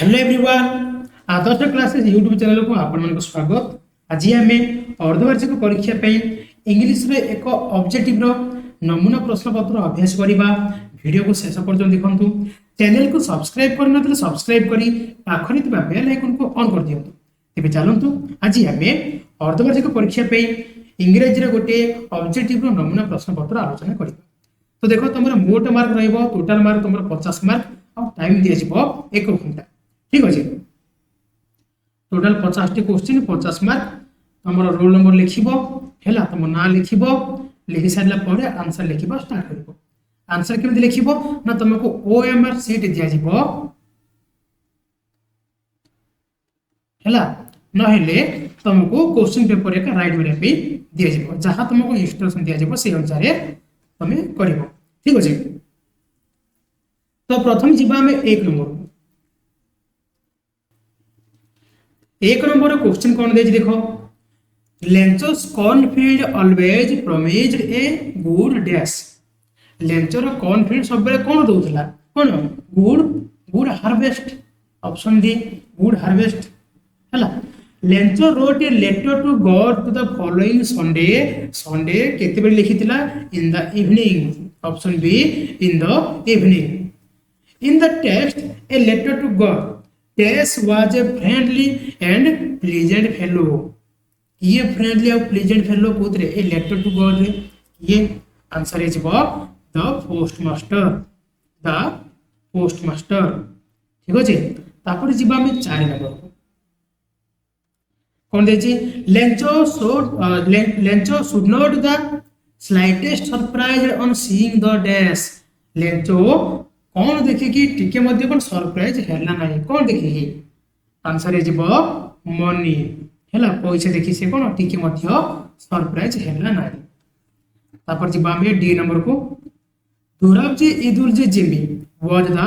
Hello everyone, आदर्श classes YouTube channel को आपण स्वागत। आज आम अर्धवार्षिक परीक्षा इंग्लिश रे एक ऑब्जेक्टिव रो नमूना प्रश्न पत्र अभ्यास करबा। वीडियो को शेष पर्यंत देखंतु। चैनल को सब्सक्राइब करन तो सब्सक्राइब करी पाखरे थिबा बेल आइकन को ऑन कर दियंतु। तेबे चलंतु आज आम अर्धवार्षिक परीक्षा इंग्रजी रे गोटे ऑब्जेक्टिव रो नमूना प्रश्न पत्र आलोचना करबा। तो देखो तुमरा मोट मार्क रहइबो, टोटल मार्क तुमरा 50 मार्क और टाइम दिया जिवो 1 घंटा। ठीक अच्छे, टोटाल 50 टी क्वेश्चन 50 मार्क। तुम रोल नंबर लिखिबो हैला, तुम ना लिखिबो, लिखि सारला परे आंसर लिखिबो स्टार्ट करिबो। आंसर केमि लिखिबो ना तुमको ओएमआर शीट दिया जिवो हैला, नहेले तुमको क्वेश्चन पेपर एक राइट करिया पे दिया जिवो। जहां तुमको इंस्ट्रक्शन दिया जिवो से अनुसार तुम करिबो। ठीक अच्छे, तो प्रथम जिबा में 1 नंबर। 1 नंबर क्वेश्चन कौन दे देखो, Lencho's cornfield always promised a good dash. लेंचोर कॉर्नफील्ड सब बेले कौन दउथला, कौन good harvest. Option D good harvest हैला। Lencho wrote a letter to God to the following Sunday. Sunday केते बेले लिखितला, in the evening. Option B in the evening. In the text a letter to God, Tess was a friendly and pleasant fellow। ये friendly और pleasant fellow कोथरे a letter to God रे। ये answer is the postmaster, the postmaster. ठीक अछि, तापर जिबा में 4 नंबर कोन देछि, Lencho should not the slightest surprise on seeing the dash. Lencho कौन देखि कि टिके मध्ये कोन सरप्राइज हैला नाही, कौन देखि कि आंसर इज मनी हैला। पैसा देखि से कोन टिके मध्ये सरप्राइज हैला नाही। तापर जिबा में डी नंबर को, Dorabji Edulji Gimi was the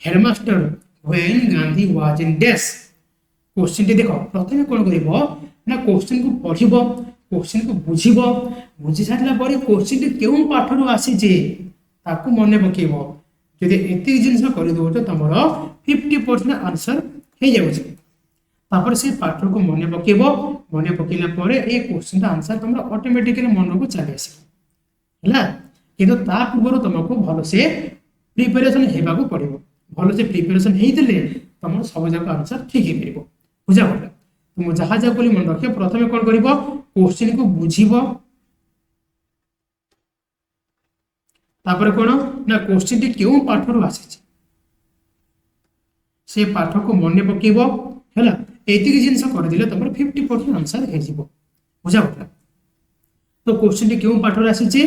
headmaster when Gandhi was in dash. Question टी देखो, प्रथमे कोन करिवो ना क्वेश्चन को पढिबो, क्वेश्चन को बुझिबो, बुझि सारला परे क्वेश्चन टी केउ पाठरो आसी जे ताकू मने पकेबो। जदि एति जिनिस कर दो तो तुम 50% आंसर हो जाउछ। तापर से पाठ को मने पकेबो, मने पकेला परे ए क्वेश्चन का आंसर तुम ऑटोमेटिकली मन को चली आसी हैला। किंतु ता पूर्व तुमको भल से प्रिपरेशन हेबा को पड़िबो। भल से प्रिपरेशन हेइतले तुम सब जक आंसर ठीक हे परबो। बुझा पड़ला। तुम जहा जा बोली मन रखियो, प्रथमे कोन करिवो क्वेश्चन को बुझिबो, तापर कोन ना क्वेश्चन टी केउ पाठरो आसी से पाठ को मने पकेबो हैला। एति जिंस कर दिले तमर 50% आंसर हे जिवो। बुझा पड़ला। तो क्वेश्चन टी केउ पाठरो आसी जे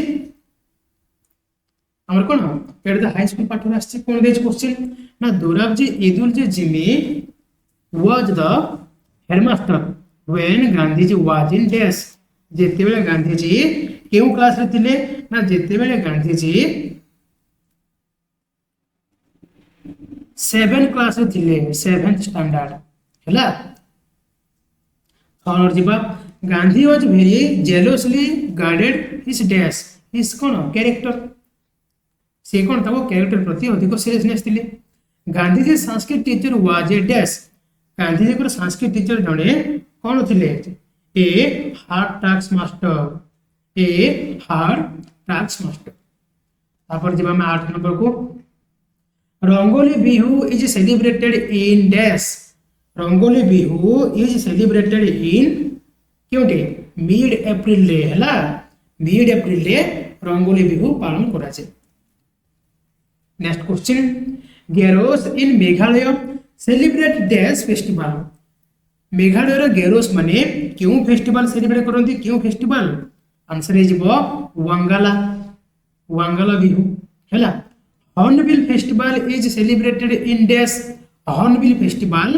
हमर कोन एट द हाई स्कूल पाठरो आसी। कोन देज क्वेश्चन ना, Dorabji Edulji Gimi was the headmaster when Gandhiji was in dash. जेते बेले गांधीजी केउ क्लास रे थिले ना, जेते बेले गांधीजी 7 क्लास रे थिले, 7th स्टैंडर्ड हैला। और जिबा, Gandhi was very jealously guarded his dash. His कोन कैरेक्टर, से कोन ताको कैरेक्टर प्रति अधिक सीरियसनेस थिले। Gandhiji Sanskrit teacher was a dash. Gandhiji को संस्कृत टीचर जणे कोन थिले, a hard taskmaster, a hard taskmaster. तापर जिबा में 8 नंबर को, Rongali Bihu is celebrated in dash. Rongali Bihu is celebrated in क्योंटे मिड अप्रैल डे हैला। मिड अप्रैल डे रंगोली बिहू पालन करा छे। Next question, Garos in Meghalaya celebrate dash festival. Meghalaya रो गेरोस माने क्यों फेस्टिवल सेलिब्रेट करंती, क्यों festival. Answer is Wangala, Wangala Bihu हैला। Hornbill festival is celebrated in dash. Hornbill festival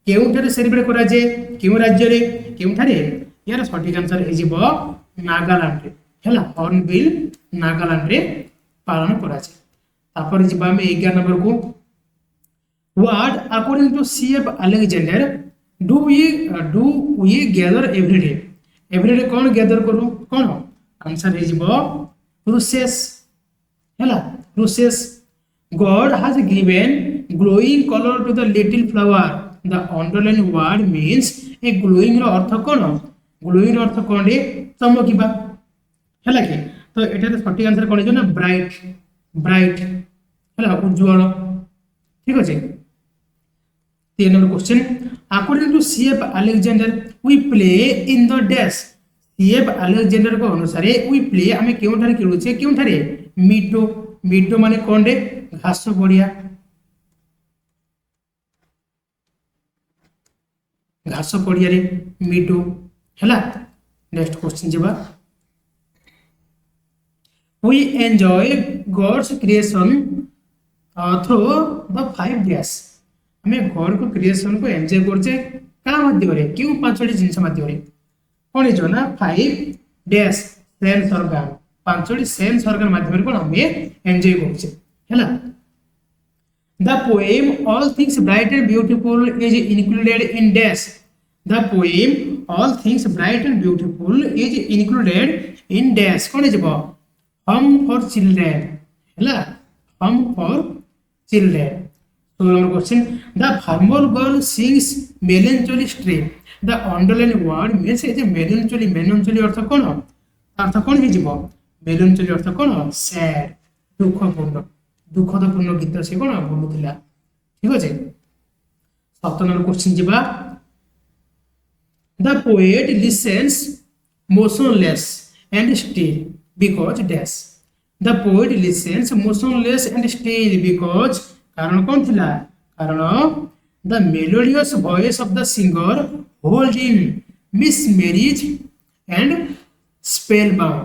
केउठारे सेलिब्रेट करा जे, केउ राज्य रे, केउठारे। यार सठिक आंसर हे जिवो नागालैंड रे हैला। हॉर्नबिल नागालैंड रे पालन करा जे। तापर जिबा में 11 नंबर को, what according to CF Alexander do we gather every day. Every day कौन गैदर करू, कौन आंसर हे जिवो क्रूसेस हैला। क्रूसेस। God has given glowing color to the little flower, the underlined word means a glowing ର ଅର୍ଥ କ'ଣ? glowing ର ଅର୍ଥ କ'ଣ ରେ? ଚମକିବା ହେଲା କି? ତ ଏଟାର ସଠିକ ଆନ୍ସର କ'ଣ ହେଇଯିବ ନା ବ୍ରାଇଟ, ବ୍ରାଇଟ ହେଲା ଉଜ୍ଜ୍ୱଳ। ଠିକ ଅଛି। 3 number question, according to CF Alexander we play in the dash। CF Alexander को अनुसार we play आमे केउठारे खेलुछे, केउठारे? meadow, meadow माने कोन रे? घास पड़िया, घास पड़िया रे meadow हैला। नेक्स्ट क्वेश्चन जेबा, we enjoy God's creation through the 5 days। हमें गॉड को क्रिएशन को एंजॉय करछे का माध्यम रे? क्यों पांचटी जिंस माध्यम रे कोन जो ना 5 days सेंस ऑर्गन, पांचटी सेंस ऑर्गन माध्यम रे कोन हमें एंजॉय करछे हैला। The poem all things bright and beautiful is included in dash। The poem all things bright and beautiful is included in dash कोन जेबो? home for children हैला, home for children। So our question, the farmer girl sings melancholy stream। The underlined word means A J melancholy, melancholy अर्थ कोन? अर्थ कोन हे जिवो? melancholy अर्थ कोन? sad, दुखपूर्ण, दुखदपूर्ण गीत से कोन बोलुथिला। ठीक अछि। 7 number question जिबा, the poet listens motionless and still because dash। The poet listens motionless and still because कारण कौन थिला? कारण the melodious voice of the singer hold him mesmerised and spellbound.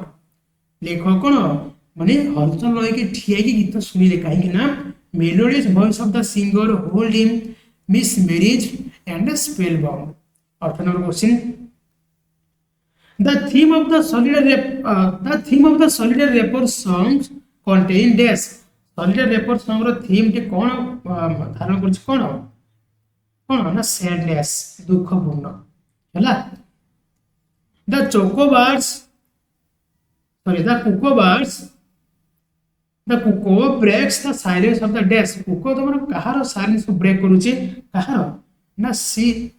लेखक कौन माने हलचल रही के ठिया की गीत सुनिले कहीं ना melodious voice of the singer hold him mesmerised and spellbound. 8 number question, the theme of the solitary reaper songs contain dash. Solitary reaper song रो थीम टे कोन धारण करछ? कोन कोन ना सैडनेस, दुखपूर्ण हैला। The chocobars sorry the cuckoo breaks the silence of the dash. Cuckoo तमर कहार साइलेंस को ब्रेक करूचे? कहार ना सी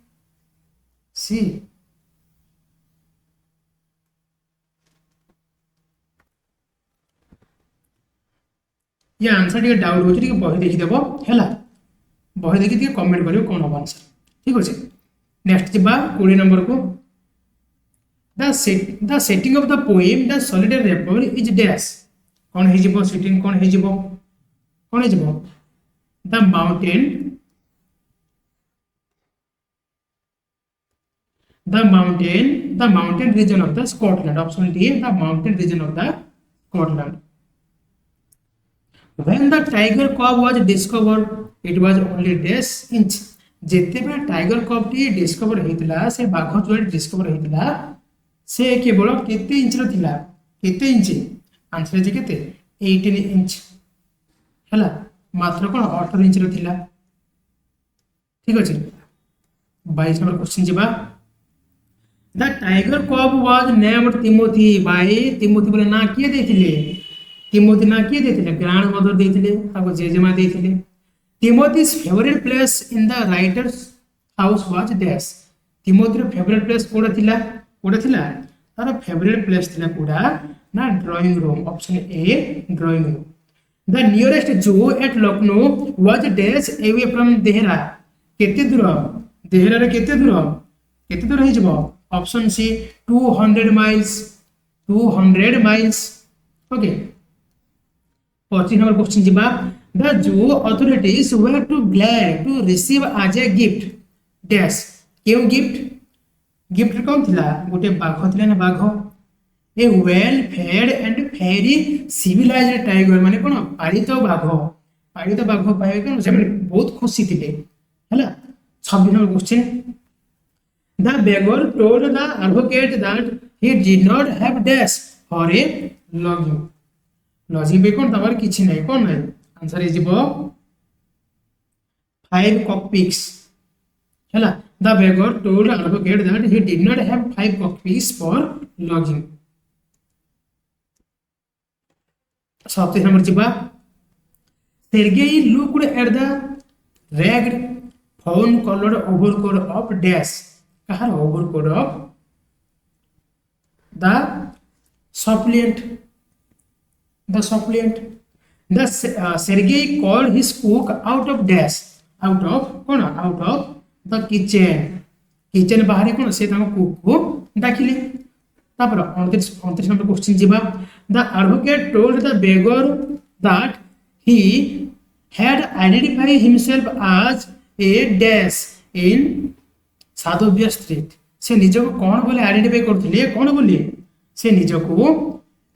ये आंसर टिके डाउट होची, टिके बही देखि देबो हैला, बही देखि टिके कमेंट करियो कोन हो आंसर। ठीक अछि। नेक्स्ट जिबा 20 नंबर को, the setting of the poem the solitary reaper is dash. कोन हे जिवो सेटिंग? कोन हे जिवो? कोन हे जिवो? The mountain region of the Scotland. Option D the mountain region of the Scotland. When the tiger cub was discovered, it was only dash inch। जेते बे टाइगर कब टी डिस्कवर हेतिला, से बाघ जो डिस्कवर हेतिला से केवल केते इंच रो थिला? केते इंच? आंसर जे केते? 18 इंच हैला, मात्र कोन 18 इंच रो थिला। ठीक अछि। 22 नंबर क्वेश्चन जिबा, the tiger cub was named Timothy by Timothy बोले ना किए देथिले? तिमोथी ना किए देथिले? ग्रैंड मदर देथिले, ताको जेजेमा देथिले। तिमोथी's favorite place in the writer's house was dash। Timothy रो फेवरेट प्लेस कोडा थिला? कोडा थिला? तार फेवरेट प्लेस थिला कोडा ना drawing room. Option A drawing room. The nearest zoo at Lucknow was dash away from Dehra. केते दूर? देहरा रे केते दूर? केते दूर हे जबो? Option C 200 miles. 200 miles. Okay. 25 number question जिबा, the zoo authorities were too glad to receive as a gift dash। क्यों गिफ्ट? गिफ्ट कौन थिला? गोटे बाघ थिला ना बाघ। A well fed and very civilised tiger माने कोन? पालित बाघ। पालित बाघ पाए कोन से बहुत खुशी थिले हैला। 26 number question, the beggar told the advocate that he did not have dash for a lodging। Lodging पे कोन तमर किछि नै कोन नै? आंसर इज 5 cockpits हैला। The beggar told the advocate that he did not have 5 cockpits for lodging। 27 number जिबा, Sergei looked at the ragged fawn colored overcoat of dash কাহার overcoat of the suppliant the Sergei called his cook out of dash out of কোন out of the kitchen বাহারে কোন সে তাଙ୍କ cook को ডাকিলে তারপর 29 নম্বর question ଯିବା the advocate told the beggar that he had identified himself as a dash in साधव्य street से निजको कौन बोले आइडेंटिफाई करथिले कौन बोले से निजको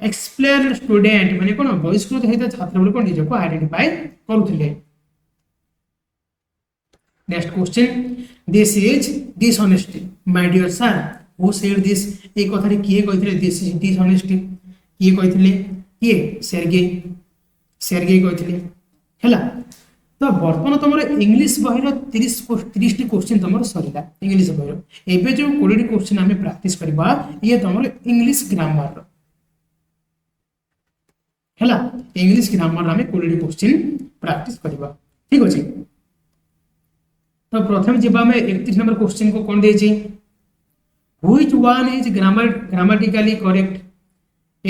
एक्सप्लेन स्टूडेंट माने कोन बहिष्कृत हेता छात्र बोले कोन निजको आइडेंटिफाई करथिले next question this is dishonesty my dear sir who said this ए कथा रे किए कहिथिले दिस इज डिसऑनेस्टी किए कहिथिले किए सेर्गेई कहिथिले हैला तो बर्तमान तुम इंग्लीश बहिर 30 क्वेश्चन तुम सरला इंग्लीश बहिर एबे जो 20 क्वेश्चन आम प्रैक्टिस करबा ये तुम इंग्लीश ग्रामर हैला इंग्लीश ग्रामर आम 20 क्वेश्चन प्रैक्टिस करबा ठीक अछि तो प्रथम जीवा में 31 नंबर क्वेश्चन को कोन देछि which one is grammatically correct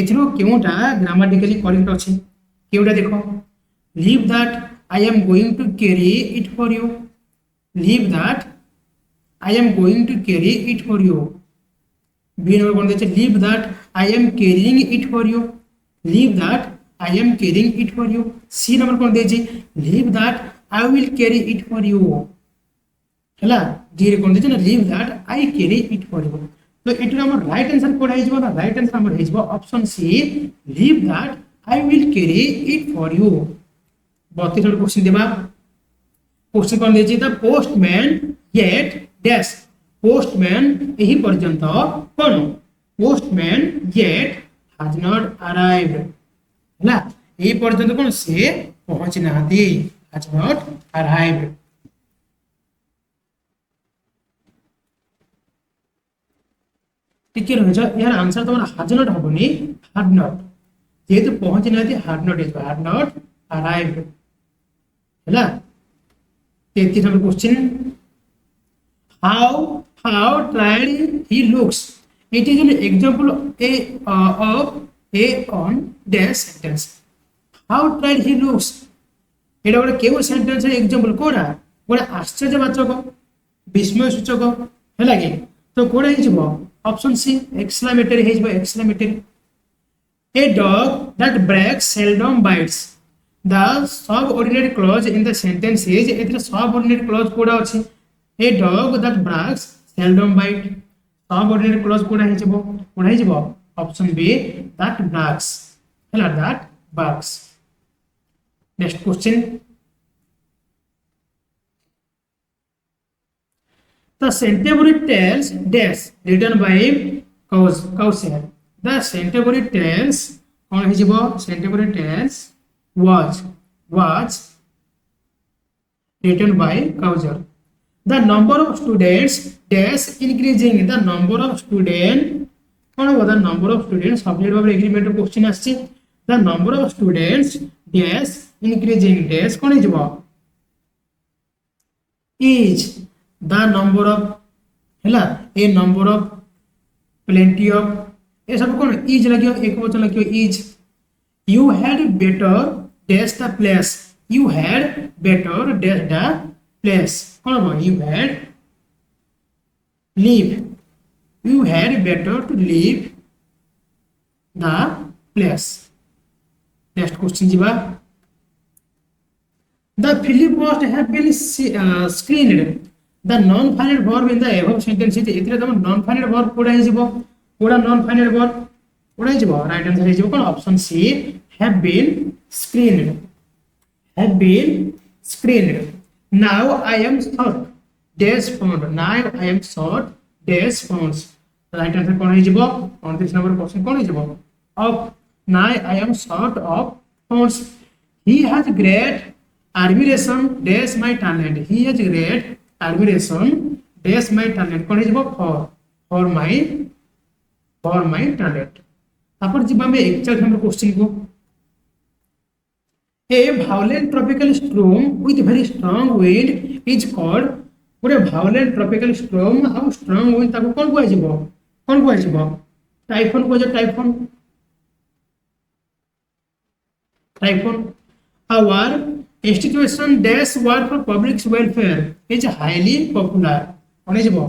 एथरो केउटा ग्रामेटिकली करेक्ट अछि केउटा देखो leave that I am going to carry it for you. Leave that. I am going to carry it for you. B number one देचे leave that. I am carrying it for you. Leave that. I am carrying it for you. C number one देचे leave that. I will carry it for you. हैला D रे कोन देचे ना leave that. I carry it for you. तो एटू हमर right answer code आइ जबो ना right answer हमर हे जबो option C leave that. I will carry it for you. 32 number question देबा क्वेश्चन कोन देछि the postman yet dash postman एही पर्यंत कोन postman yet has not arrived हला एही पर्यंत कोन से पहुंच नाहती हैज नॉट अराइव्ड ठीक है रह यार आंसर तमरा हैज नॉट होबनी हैड नॉट जेतु पहुंच नाहती हैड नॉट अराइव्ड हैला 33 number question how tired he looks it is an example of a on dash sentence how tired he looks एटा बडा केउ सेंटेंस रे एग्जांपल कोडा बडा आश्चर्यवाचक विस्मय सूचक हैला कि तो कोडा हि जबो ऑप्शन सी एक्सक्लेमेटरी हि जबो exclamatory a dog that breaks seldom bites the subordinate clause in the sentence is etra subordinate clause koda achi a dog that barks seldom bite subordinate clause koda he jibo option B that barks hela that barks next question the Canterbury Tales dash written by Cowser the Canterbury Tales kon he jibo Canterbury Tales was written by Cowser. The number of students dash increasing. The number of students. The number of students. Subject verb agreement question आछि. The number of students dash increasing. Dash कौन है is the number of हैला a number of plenty of ये सब कौन is लगियो एक वचन लगियो is. You had better dash the place. You had better dash the place. कौन हो you had leave. You had better to leave the place. Next question जीवा. The film must have been screened. The non-finite verb in the above sentence is इतरे तम non-finite verb कोड़ा ही जीवो कोड़ा non-finite verb कोड़ा ही जीवो right answer ही जीवो कौन option C have been screened. Now I am short dash found. Now I am short dash found. Right answer कौन है जीवो 29 number question कौन है जीवो of now I am short of found. He has great admiration dash my talent. He has great admiration dash my talent. कौन है जीवो for my talent. तापर जीवा में 41 नंबर क्वेश्चन को ए violent tropical storm with very strong wind is called गोटे violent tropical storm ଆଉ strong wind ताको कोन कुआजिबो टाइफोन को जो typhoon our institution dash work for public welfare is highly popular कोन जिवो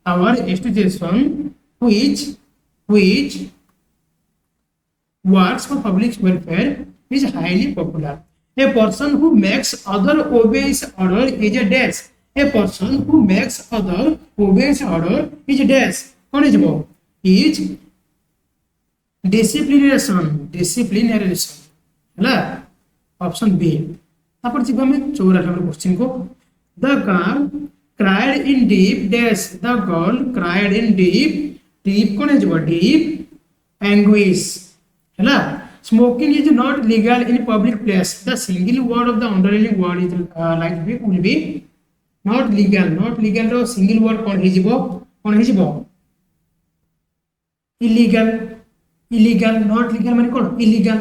our institution which works for public welfare is highly popular. A person who makes other obeys order is a dash. A person who makes other obeys order is a dash. कौन है वो? Is disciplinarian. है option B. तापर जब हमें 84 number question को the girl cried in deep dash. The girl cried in deep कौन है वो? Deep anguish. है smoking is not legal in public place. The single word of the underlying word is will be not legal ro single word kon hijibo illegal not legal mane kon illegal.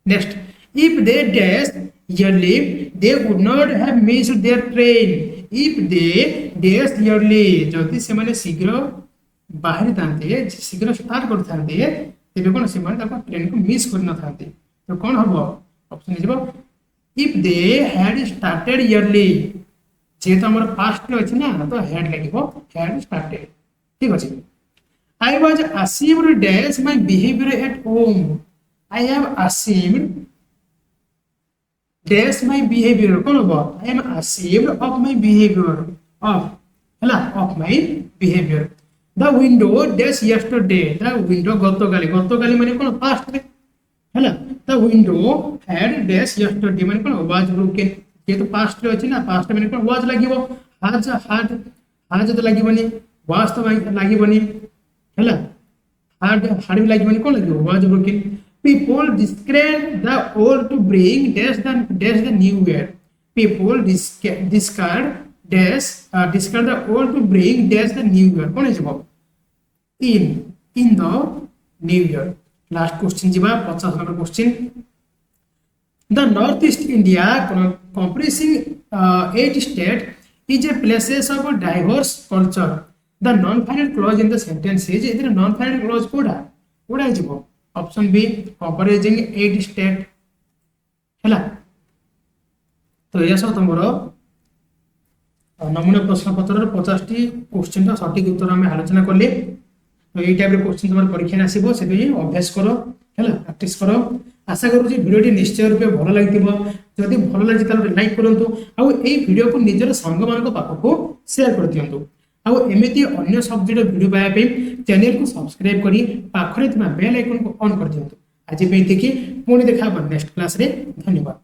Next, if they dash yearly they would not have missed their train. If they dash yearly jodi se mane शीघ्र बाहरी थांते शीघ्र start कर थांते तेबे कोन से माने ताको train को miss कर न थांते तो कोन हबो ऑप्शन हिजबो if they had started early जे तो हमर पास्ट रे अछि ना तो हैड लागिबो हैड स्टार्टेड ठीक अछि I was achieved dash my behaviour at home I have achieved dash my behaviour कोन हबो I am achieved of my behaviour of my behaviour The window dash yesterday. The window गतकाली माने कोन past रे हैला the window had dash yesterday माने कोन was broken ये तो पास्ट रे अछि ना पास्ट माने कोन was लागिवो had तो लागिवनी was तो लागिवनी हैला had भी लागिवनी कोन लागिवो was broken. People discard the old to bring dash the new year. People discard the old to bring dash the new year cone हिजबो in the new year. Last question jiba 50 number question. The northeast India comprising 8 states is a places of a diverse culture. The non-final clause in the sentence is either non-final clause कोडा जिवो option B comprising 8 state हैला तो ये सब तमरो नमूना प्रश्न पत्र 50 T question का सटीक उत्तर हम आलोचना करले तो ये टाइप रे क्वेश्चन तुम्हारे परीक्षा आसीबो से भी अभ्यास करो हैला प्रैक्टिस करो आशा करू जे वीडियो टी निश्चय रूप भलो लागितिबो जदि भलो लागि ताले लाइक करंतु आ ए वीडियो को निजर संग मानको पाखको शेयर कर दियंतु आ एमिति अन्य सब्जेक्ट वीडियो पाया पे चैनल को सब्सक्राइब करी पाखरे तुमा बेल आइकन को ऑन कर दियंतु आज पे देखि पुणी देखा नेक्स्ट क्लास रे धन्यवाद।